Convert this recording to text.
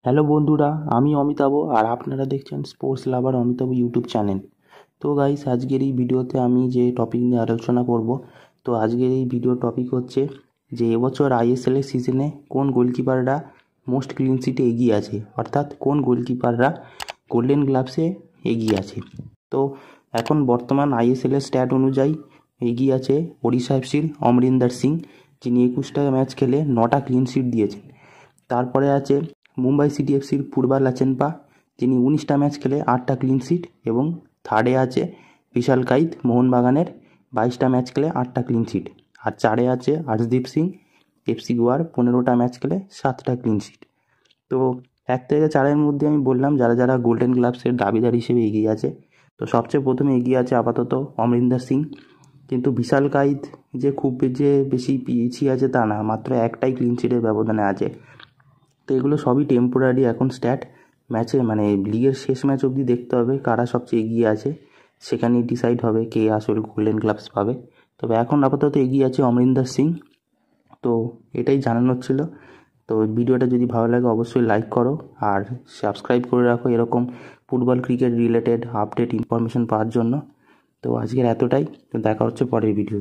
Hello বন্ধুরা, আমি অমিতাভ আর আপনারা দেখছেন স্পোর্টস লাভার অমিতাভ ইউটিউব চ্যানেল। তো গাইস, আজকের এই ভিডিওতে আমি যে টপিক নিয়ে আলোচনা করব, তো আজকের এই ভিডিও টপিক হচ্ছে যে এবছর আইএসএল এর সিজনে কোন গোলকিপাররা মোস্ট ক্লিন শিটে এগিয়ে আছে, অর্থাৎ কোন গোলকিপাররা গোল্ডেন গ্লাভসে এগিয়ে আছে। তো এখন বর্তমান আইএসএল এর স্ট্যাট অনুযায়ী এগিয়ে আছে ওড়িশা এফসির অমরিন্দর সিং, যিনি 21টা ম্যাচ খেলে 9টা ক্লিন শিট দিয়েছেন। তারপরে আছে মুম্বাই সিটি এফসির পূর্বা লাচেনপা, যিনি 19টা ম্যাচ খেলে 8টা ক্লিন শিট, এবং থার্ডে আছে বিশাল কাইত মোহনবাগানের 22টা ম্যাচ খেলে 8টা ক্লিন শিট। আর চারে আছে হর্ষদীপ সিং এফসি গোয়ার 15টা ম্যাচ খেলে 7টা ক্লিন শিট। তো 1 থেকে 4-এর মধ্যে আমি বললাম যারা যারা গোল্ডেন গ্লাভসের দাবিদার হিসেবে এগিয়ে আছে। তো সবচেয়ে প্রথমে এগিয়ে আছে আপাতত অমরিন্দর সিং, কিন্তু বিশাল কাইত যে খুব যে বেশি পিছিয়ে আছে তা না, মাত্র একটাই ক্লিন শিটের ব্যবধানে আছে। তো এগুলো সবই টেম্পোরারি এখন স্ট্যাট। ম্যাচে মানে লিগের শেষ ম্যাচ অবধি দেখতে হবে কারা সবচেয়ে এগিয়ে আছে, সেখানেই ডিসাইড হবে কে আসলে গোল্ডেন গ্লাভস পাবে। তবে এখন আপাতত এগিয়ে আছে অমরিন্দর সিং। তো এটাই জানানোর ছিল। তো ভিডিওটা যদি ভালো লাগে অবশ্যই লাইক করো আর সাবস্ক্রাইব করে রাখো এরকম football cricket related update information পাওয়ার জন্য। তো আজকের এতটাই। তো দেখা হচ্ছে পরের ভিডিও।